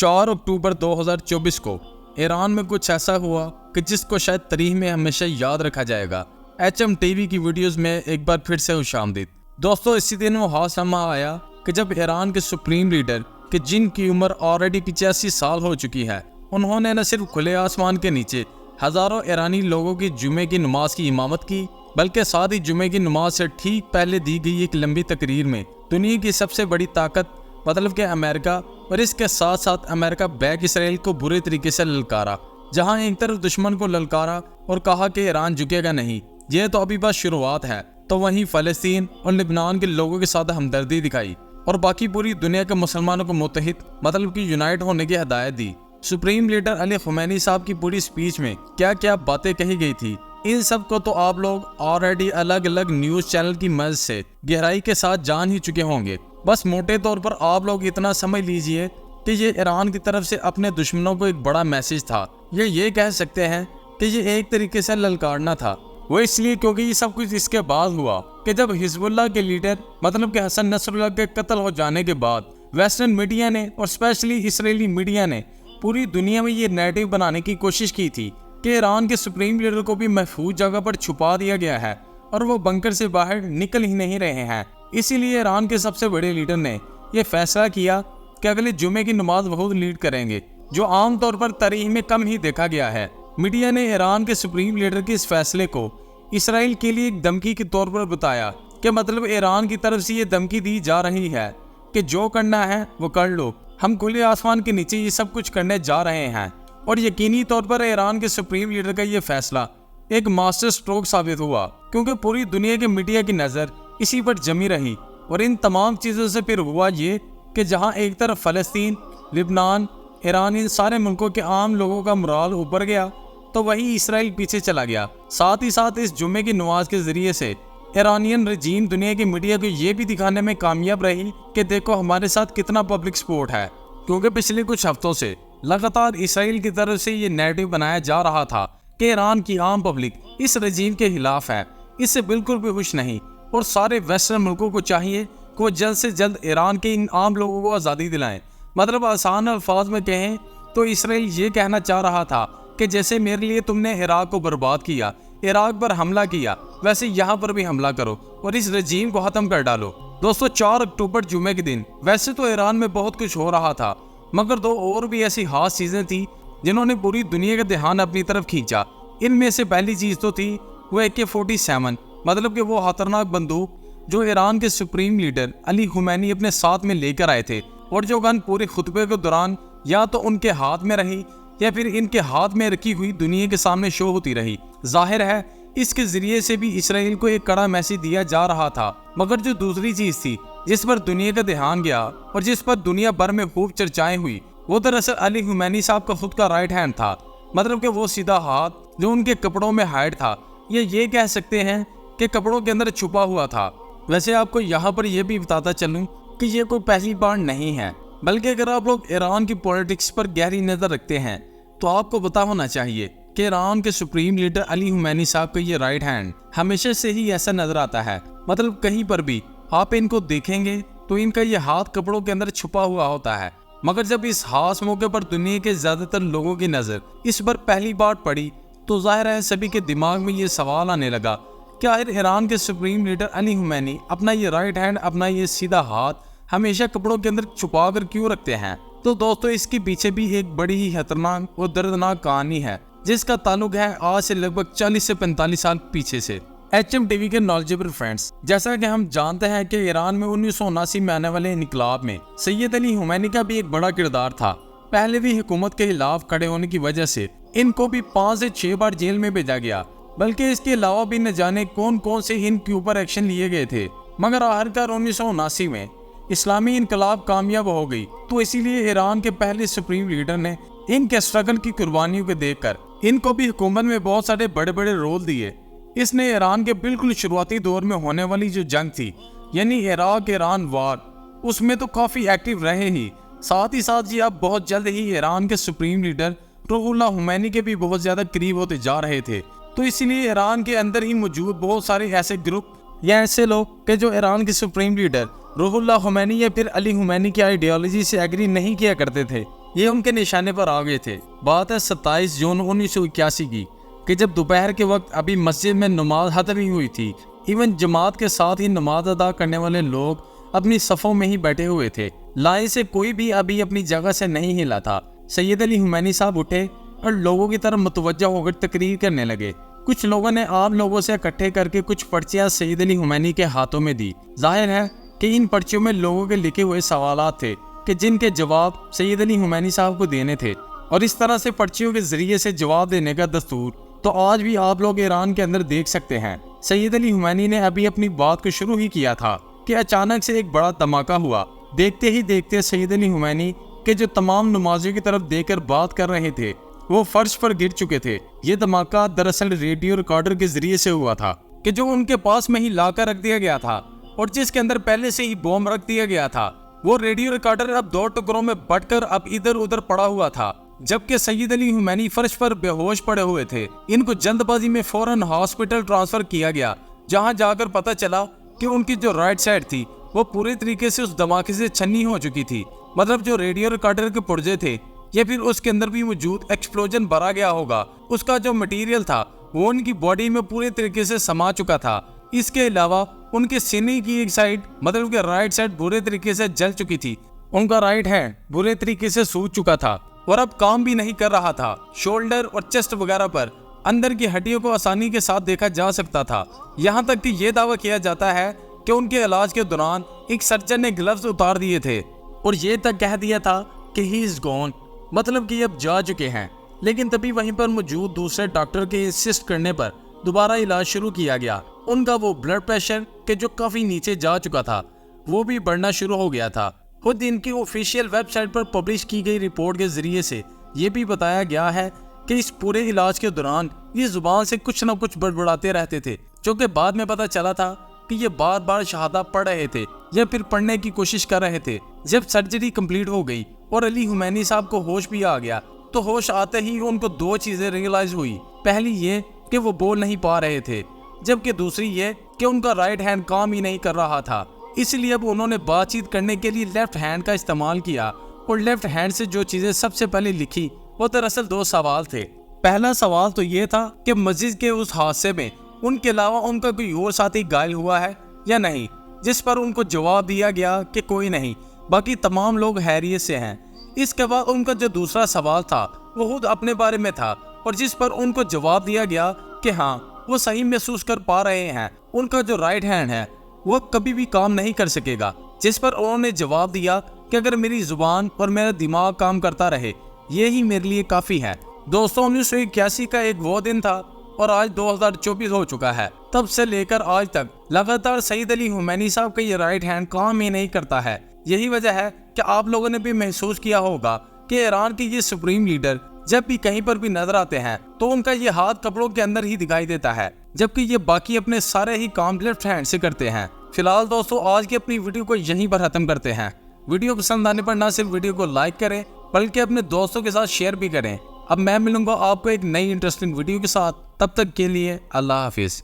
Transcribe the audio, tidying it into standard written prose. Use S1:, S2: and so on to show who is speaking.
S1: 4 अक्टूबर 2024 को ईरान में कुछ ऐसा हुआ कि जिसको शायद तारीख में हमेशा याद रखा जाएगा। HM TV की वीडियोस में एक बार फिर से खुशामदीद। दोस्तों, इसी दिन वो हाथ समा आया कि जब ईरान के सुप्रीम लीडर कि जिनकी उम्र ऑलरेडी 85 साल हो चुकी है, उन्होंने न सिर्फ खुले आसमान के नीचे हज़ारों ईरानी लोगों की जुमे की नमाज की इमामत की, बल्कि साथ ही जुमे की नमाज से ठीक पहले दी गई एक लंबी तकरीर में दुनिया की सबसे बड़ी ताकत मतलब कि अमेरिका और इसके साथ साथ अमेरिका बैक इसराइल को बुरे तरीके से ललकारा। जहां एक तरफ दुश्मन को ललकारा और कहा कि ईरान झुकेगा नहीं, यह तो अभी बस शुरुआत है, तो वहीं फ़लस्तीन और लिबनान के लोगों के साथ हमदर्दी दिखाई और बाकी पूरी दुनिया के मुसलमानों को मुत्तहिद मतलब कि यूनाइट होने की हिदायत दी। सुप्रीम लीडर अली खुमैनी साहब की पूरी स्पीच में क्या क्या बातें कही गई थी, इन सब को तो आप लोग ऑलरेडी अलग अलग न्यूज़ चैनल की मदद से गहराई के साथ जान ही चुके होंगे। बस मोटे तौर पर आप लोग इतना समझ लीजिए कि ये ईरान की तरफ से अपने दुश्मनों को एक बड़ा मैसेज था। ये कह सकते हैं कि ये एक तरीके से ललकारना था। वो इसलिए क्योंकि ये सब कुछ इसके बाद हुआ कि जब हिजबुल्लाह के लीडर मतलब कि हसन नसरुल्लाह के कत्ल हो जाने के बाद वेस्टर्न मीडिया ने और स्पेशली इसराइली मीडिया ने पूरी दुनिया में ये नैरेटिव बनाने की कोशिश की थी कि ईरान के सुप्रीम लीडर को भी महफूज जगह पर छुपा दिया गया है और वो बंकर से बाहर निकल ही नहीं रहे हैं। इसीलिए ईरान के सबसे बड़े लीडर ने यह फैसला किया कि अगले जुमे की नमाज बहुत लीड करेंगे, जो आमतौर पर तारीख में कम ही देखा गया है। मीडिया ने ईरान के सुप्रीम लीडर के इस फैसले को इसराइल के लिए एक धमकी के तौर पर बताया कि मतलब ईरान की तरफ से ये धमकी दी जा रही है कि जो करना है वो कर लो, हम खुले आसमान के नीचे ये सब कुछ करने जा रहे हैं। और यकीनी तौर पर ईरान के सुप्रीम लीडर का ये फैसला एक मास्टर स्ट्रोक साबित हुआ, क्योंकि पूरी दुनिया के मीडिया की नज़र इसी पर जमी रही। और इन तमाम चीज़ों से फिर हुआ ये कि जहां एक तरफ फ़लस्तीन, लिबनान, ईरान, इन सारे मुल्कों के आम लोगों का मोराल ऊपर गया, तो वहीं इसराइल पीछे चला गया। साथ ही साथ इस जुम्मे की नमाज के ज़रिए से ईरानियन रजीम दुनिया की मीडिया को ये भी दिखाने में कामयाब रही कि देखो हमारे साथ कितना पब्लिक सपोर्ट है, क्योंकि पिछले कुछ हफ्तों से लगातार इसराइल की तरफ से ये नैरेटिव बनाया जा रहा था कि ईरान की आम पब्लिक इस रजीम के खिलाफ है, इससे बिल्कुल भी खुश नहीं। और सारे वेस्टर्न मुल्कों को चाहिए कि वो जल्द से जल्द ईरान के इन आम लोगों को आज़ादी दिलाएं। मतलब आसान अल्फाज में कहें तो इसराइल ये कहना चाह रहा था कि जैसे मेरे लिए तुमने इराक को बर्बाद किया, इराक पर हमला किया, वैसे यहाँ पर भी हमला करो और इस रजीम को ख़त्म कर डालो। दोस्तों, 4 अक्टूबर जुमे के दिन वैसे तो ईरान में बहुत कुछ हो रहा था, मगर दो और भी ऐसी खास चीज़ें थी जिन्होंने पूरी दुनिया का ध्यान अपनी तरफ खींचा। इनमें से पहली चीज़ तो थी वो AK-47 मतलब कि वो खतरनाक बंदूक जो ईरान के सुप्रीम लीडर अली खुमैनी अपने साथ में लेकर आए थे, और जो गन पूरे खुतबे के दौरान या तो उनके हाथ में रही या फिर इनके हाथ में रखी हुई दुनिया के सामने शो होती रही। जाहिर है इसके जरिए से भी इसराइल को एक कड़ा मैसेज दिया जा रहा था। मगर जो दूसरी चीज़ थी जिस पर दुनिया का ध्यान गया और जिस पर दुनिया भर में खूब चर्चाएं हुई, वो दरअसल अली खुमैनी साहब का खुद का राइट हैंड था, मतलब कि वो सीधा हाथ जो उनके कपड़ों में हाइड था, ये कह सकते हैं कि कपड़ों के अंदर छुपा हुआ था। वैसे आपको यहाँ पर यह भी बताता चलूँ कि ये कोई पहली बार नहीं है, बल्कि अगर आप लोग ईरान की पॉलिटिक्स पर गहरी नज़र रखते हैं तो आपको पता होना चाहिए कि ईरान के सुप्रीम लीडर अली खुमैनी साहब का ये राइट हैंड हमेशा से ही ऐसा नजर आता है। मतलब कहीं पर भी आप इनको देखेंगे तो इनका ये हाथ कपड़ों के अंदर छुपा हुआ होता है। मगर जब इस खास मौके पर दुनिया के ज़्यादातर लोगों की नज़र इस पर पहली बार पड़ी तो जाहिर है सभी के दिमाग में ये सवाल आने लगा कि आखिर ईरान के सुप्रीम लीडर अली खुमैनी अपना ये राइट हैंड, अपना ये सीधा हाथ हमेशा कपड़ों के अंदर छुपा कर क्यों रखते हैं। तो दोस्तों, इसके पीछे भी एक बड़ी ही खतरनाक और दर्दनाक कहानी है जिसका ताल्लुक है आज से लगभग 40 से 45 साल पीछे से। HM TV के नॉलेजेबल फ्रेंड्स, जैसा कि हम जानते हैं कि ईरान में 1979 में आने वाले इनकलाब में सैयद अली खुमैनी का भी एक बड़ा किरदार था। पहले भी हुकूमत के खिलाफ खड़े होने की वजह से इनको भी 5 से 6 बार जेल में भेजा गया, बल्कि इसके अलावा भी न जाने कौन कौन से इनके ऊपर एक्शन लिए गए थे। मगर आखिरकार 1979 में इस्लामी इनकलाब कामयाब हो गई, तो इसीलिए ईरान के पहले सुप्रीम लीडर ने इनके स्ट्रगल की कुर्बानियों को देखकर इनको भी हुकूमत में बहुत सारे बड़े बड़े रोल दिए। इसने ईरान के बिल्कुल शुरुआती दौर में होने वाली जो जंग थी यानी इराक ईरान वार, उसमें तो काफ़ी एक्टिव रहे ही। साथ ही साथ ये अब बहुत जल्द ही ईरान के सुप्रीम लीडर रुहुल्लाह खुमैनी के भी बहुत ज़्यादा करीब होते जा रहे थे। तो इसलिए ईरान के अंदर ही मौजूद बहुत सारे ऐसे ग्रुप या ऐसे लोग कि जो ईरान के सुप्रीम लीडर रुहुल्लाह खुमैनी या फिर अली खुमैनी की आइडियोलॉजी से एग्री नहीं किया करते थे, ये उनके निशाने पर आ गए थे। बात है 27 जून 1981 की, कि जब दोपहर के वक्त अभी मस्जिद में नमाज खत्म ही हुई थी। इवन जमात के साथ ही नमाज अदा करने वाले लोग अपनी सफ़ों में ही बैठे हुए थे। लाइन से कोई भी अभी अपनी जगह से नहीं हिला था। सैयद अली हुमैनी साहब उठे और लोगों की तरफ मुतवज्जा होकर तकरीर करने लगे। कुछ लोगों ने आम लोगों से इकट्ठे करके कुछ पर्चियां सैयद अली हुमैनी के हाथों में दी। जाहिर है कि इन पर्चियों में लोगों के लिखे हुए सवालात थे कि जिनके जवाब सैयद अली हुमैनी साहब को देने थे, और इस तरह से पर्चियों के जरिए से जवाब देने का दस्तूर तो आज भी आप लोग ईरान के अंदर देख सकते हैं। सैयद अली हुमैनी ने अभी अपनी बात को शुरू ही किया था कि अचानक से एक बड़ा धमाका हुआ। देखते ही देखते सैयद अली हुमैनी के जो तमाम नमाजियों की तरफ देखकर बात कर रहे थे वो फर्श पर गिर चुके थे। ये धमाका दरअसल रेडियो रिकॉर्डर के जरिए से हुआ था कि जो उनके पास में ही लाकर रख दिया गया था और जिसके अंदर पहले से ही बॉम्ब रख दिया गया था। वो रेडियो रिकॉर्डर अब 2 टुकड़ों में बंटकर अब इधर उधर पड़ा हुआ था, जबकि सैयद अली हुमैनी फर्श पर बेहोश पड़े हुए थे। इनको जल्दबाजी में फौरन हॉस्पिटल ट्रांसफर किया गया, जहां जाकर पता चला कि उनकी जो राइट साइड थी वो पूरी तरीके से उस धमाके से छन्नी हो चुकी थी। मतलब जो रेडियो रिकॉर्डर के पुर्जे थे या फिर उसके अंदर भी मौजूद एक्सप्लोजन भरा गया होगा, उसका जो मटेरियल था वो उनकी बॉडी में पूरे तरीके से समा चुका था। इसके अलावा उनके सीने की एक साइड मतलब कि राइट साइड बुरे तरीके से जल चुकी थी। उनका राइट हैंड बुरे तरीके से सूज चुका था और अब काम भी नहीं कर रहा था। शोल्डर और चेस्ट वगैरह पर अंदर की हड्डियों को आसानी के साथ देखा जा सकता था। यहाँ तक कि ये दावा किया जाता है कि उनके इलाज के दौरान एक सर्जन ने ग्लव्स उतार दिए थे और ये तक कह दिया था कि ही इज गॉन, मतलब कि अब जा चुके हैं। लेकिन तभी वहीं पर मौजूद दूसरे डॉक्टर के इंसिस्ट करने पर दोबारा इलाज शुरू किया गया। उनका वो ब्लड प्रेशर के जो काफी नीचे जा चुका था वो भी बढ़ना शुरू हो गया था। खुद इनकी ऑफिशियल वेबसाइट पर पब्लिश की गई रिपोर्ट के जरिए से ये भी बताया गया है कि इस पूरे इलाज के दौरान ये जुबान से कुछ न कुछ बड़बड़ाते रहते थे, जो कि बाद में पता चला था कि ये बार बार शहादा पढ़ रहे थे या फिर पढ़ने की कोशिश कर रहे थे। जब सर्जरी कंप्लीट हो गई और अली हुमैनी साहब को होश भी आ गया तो होश आते ही उनको 2 चीजें रियलाइज हुई। पहली ये कि वो बोल नहीं पा रहे थे, जबकि दूसरी ये कि उनका राइट हैंड काम ही नहीं कर रहा था। इसलिए अब उन्होंने बातचीत करने के लिए लेफ्ट हैंड का इस्तेमाल किया और लेफ्ट हैंड से जो चीजें सबसे पहले लिखी वो दरअसल 2 सवाल थे। पहला सवाल तो ये था कि मस्जिद के उस हादसे में उनके अलावा उनका कोई और साथी घायल हुआ है या नहीं, जिस पर उनको जवाब दिया गया कि कोई नहीं, बाकी तमाम लोग हैरियत से हैं। इसके बाद उनका जो दूसरा सवाल था वो खुद अपने बारे में था और जिस पर उनको जवाब दिया गया कि हाँ वो सही महसूस कर पा रहे हैं, उनका जो राइट हैंड है वो कभी भी काम नहीं कर सकेगा। जिस पर उन्होंने जवाब दिया कि अगर मेरी जुबान और मेरा दिमाग काम करता रहे ये ही मेरे लिए काफ़ी है। दोस्तों 1981 का एक वो दिन था और आज 2024 हो चुका है। तब से लेकर आज तक लगातार सैयद अली हुमैनी साहब का ये राइट हैंड काम ही नहीं करता है। यही वजह है कि आप लोगों ने भी महसूस किया होगा कि ईरान के ये सुप्रीम लीडर जब भी कहीं पर भी नजर आते हैं तो उनका ये हाथ कपड़ों के अंदर ही दिखाई देता है, जबकि ये बाकी अपने सारे ही काम लेफ्ट हैंड से करते हैं। फिलहाल दोस्तों आज की अपनी वीडियो को यहीं पर खत्म करते हैं। वीडियो पसंद आने पर ना सिर्फ वीडियो को लाइक करें बल्कि अपने दोस्तों के साथ शेयर भी करें। अब मैं मिलूंगा आपको एक नई इंटरेस्टिंग वीडियो के साथ, तब तक के लिए अल्लाह हाफिज।